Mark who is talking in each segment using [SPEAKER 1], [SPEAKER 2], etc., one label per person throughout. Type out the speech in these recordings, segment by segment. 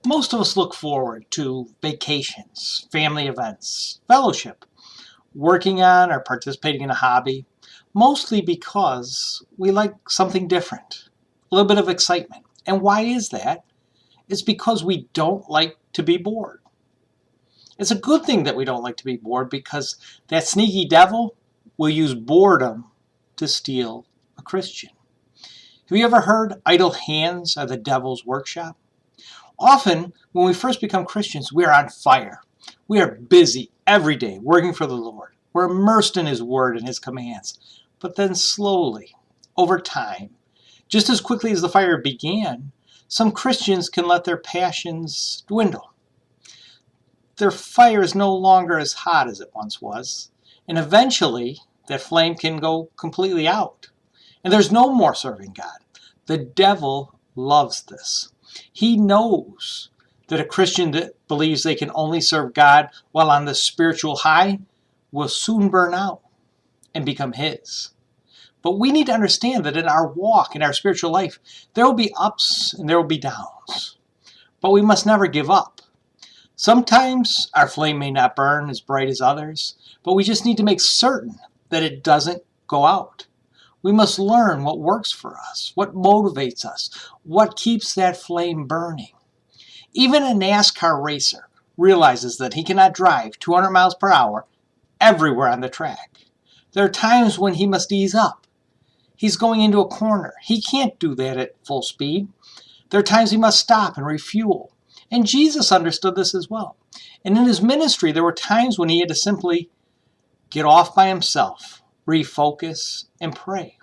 [SPEAKER 1] Most of us look forward to vacations, family events, fellowship, working on or participating in a hobby, mostly because we like something different, a little bit of excitement. And why is that? It's because we don't like to be bored. It's a good thing that we don't like to be bored because that sneaky devil will use boredom to steal a Christian. Have you ever heard idle hands are the devil's workshop? Often, when we first become Christians, we are on fire. We are busy every day working for the Lord. We're immersed in His Word and His commands. But then slowly, over time, just as quickly as the fire began, some Christians can let their passions dwindle. Their fire is no longer as hot as it once was, and eventually that flame can go completely out. And there's no more serving God. The devil loves this. He knows that a Christian that believes they can only serve God while on the spiritual high will soon burn out and become his. But we need to understand that in our walk, in our spiritual life, there will be ups and there will be downs. But we must never give up. Sometimes our flame may not burn as bright as others, but we just need to make certain that it doesn't go out. We must learn what works for us, what motivates us, what keeps that flame burning. Even a NASCAR racer realizes that he cannot drive 200 miles per hour everywhere on the track. There are times when he must ease up. He's going into a corner. He can't do that at full speed. There are times he must stop and refuel. And Jesus understood this as well. And in his ministry, there were times when he had to simply get off by himself, refocus, and pray.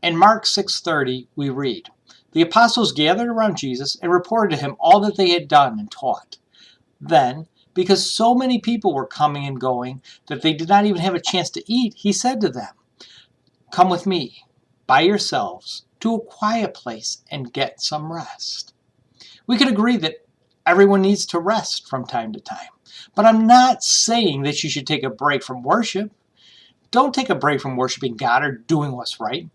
[SPEAKER 1] In Mark 6:30, we read, "The apostles gathered around Jesus and reported to him all that they had done and taught. Then, because so many people were coming and going that they did not even have a chance to eat, he said to them, 'Come with me, by yourselves, to a quiet place and get some rest.'" We could agree that everyone needs to rest from time to time. But I'm not saying that you should take a break from worship. Don't take a break from worshiping God or doing what's right.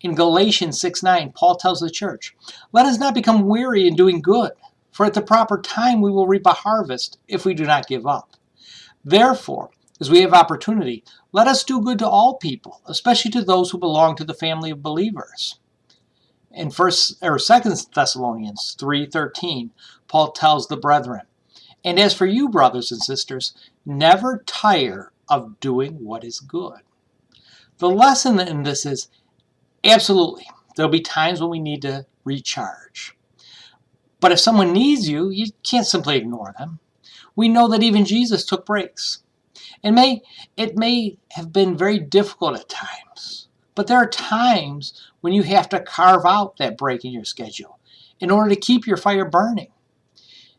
[SPEAKER 1] In Galatians 6:9, Paul tells the church, "Let us not become weary in doing good, for at the proper time we will reap a harvest if we do not give up." Therefore, as we have opportunity, let us do good to all people, especially to those who belong to the family of believers. In 2 Thessalonians 3:13, Paul tells the brethren, "And as for you, brothers and sisters, never tire of doing what is good." The lesson in this is, absolutely, there'll be times when we need to recharge. But if someone needs you, you can't simply ignore them. We know that even Jesus took breaks. It may have been very difficult at times, but there are times when you have to carve out that break in your schedule in order to keep your fire burning.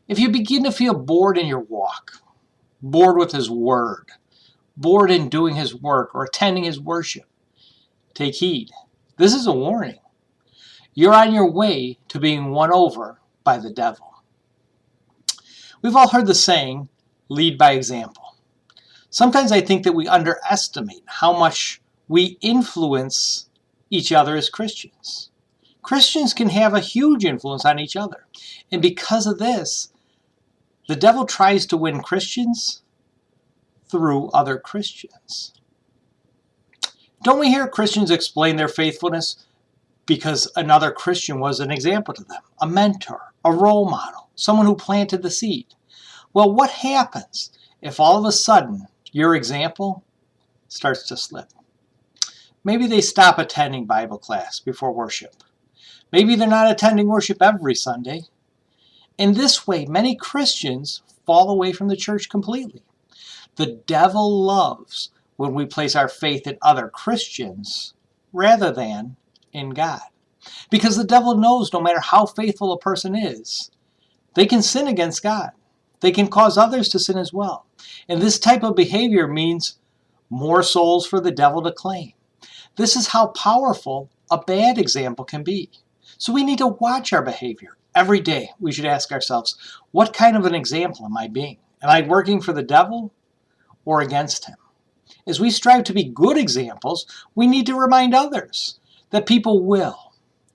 [SPEAKER 1] If you begin to feel bored in your walk, bored with His Word, bored in doing His work or attending His worship, take heed. This is a warning. You're on your way to being won over by the devil. We've all heard the saying, lead by example. Sometimes I think that we underestimate how much we influence each other as Christians. Christians can have a huge influence on each other. And because of this, the devil tries to win Christians through other Christians. Don't we hear Christians explain their faithfulness because another Christian was an example to them, a mentor, a role model, someone who planted the seed? Well, what happens if all of a sudden your example starts to slip? Maybe they stop attending Bible class before worship. Maybe they're not attending worship every Sunday. In this way, many Christians fall away from the church completely. The devil loves when we place our faith in other Christians rather than in God. Because the devil knows no matter how faithful a person is, they can sin against God. They can cause others to sin as well. And this type of behavior means more souls for the devil to claim. This is how powerful a bad example can be. So we need to watch our behavior. Every day we should ask ourselves, what kind of an example am I being? Am I working for the devil or against him? As we strive to be good examples, we need to remind others that people will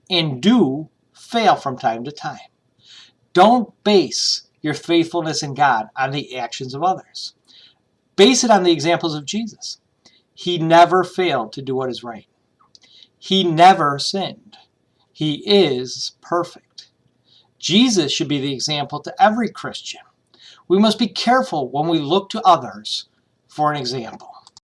[SPEAKER 1] and do fail from time to time. Don't base your faithfulness in God on the actions of others. Base it on the examples of Jesus. He never failed to do what is right. He never sinned. He is perfect. Jesus should be the example to every Christian. We must be careful when we look to others for an example.